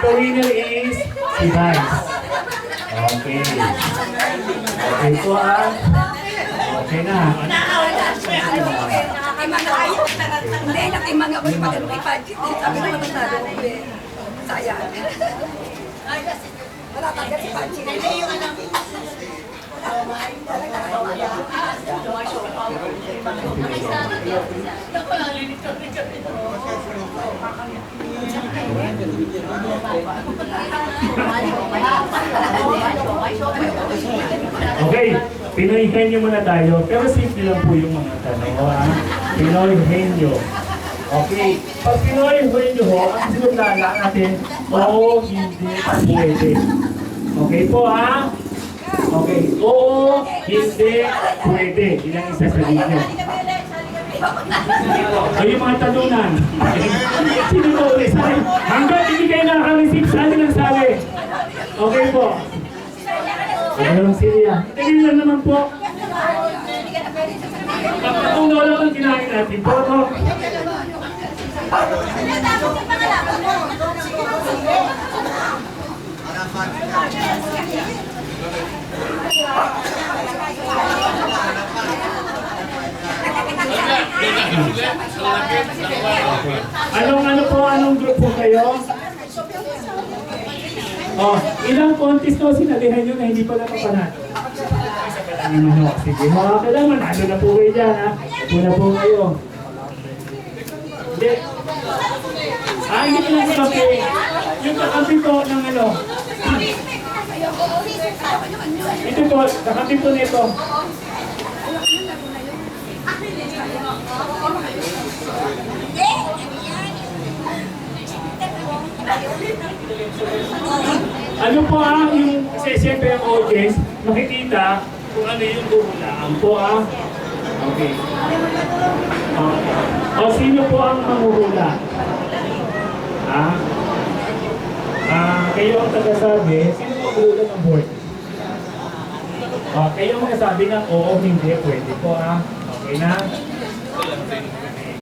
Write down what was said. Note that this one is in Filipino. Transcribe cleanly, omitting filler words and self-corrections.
the winner is si Vice. Okay. Okay po ah. Okay na. Hindi, nakimang ako yung mga lumipad. Sabi ko matatalo ko eh. Sayang. Wala tagal si Panchi. Okay, Pinoy Henyo muna tayo. Pero simple lang po yung mga tanong. Ha? Pinoy Henyo. Okay, pag Pinoy Henyo ho, ang sinulala natin, oo, hindi, pwede. Okay po ha? Okay, oo, hindi, pwede. Ilang isa sa inyo. Ay, yung mga talunan. Sino po ulit? Sabi, hanggang hindi kayo nakaka-receive, sabi ng sabi. Okay po. Ayun, Silya. Tingin lang naman po. Kung wala kang kinain natin po, no? Anong group po kayo? Oh, ilang contest to sinalihan nyo na hindi pala kapanalo? Sige, mga kailangan, manalo na po kayo dyan, ha? Una po kayo. Hindi. Hindi ko lang kape. Yung kakapi po ng ano. Ito po, kakapi po nito. Ano po yung, kasi siyempre ang audience, makikita kung ano yung huhulaan po Okay. O sino po ang manghuhula? Kayo ang tagasabi, sino po huhula ng board? Kayo ang magsasabi ng oo, hindi, pwede po Okay na?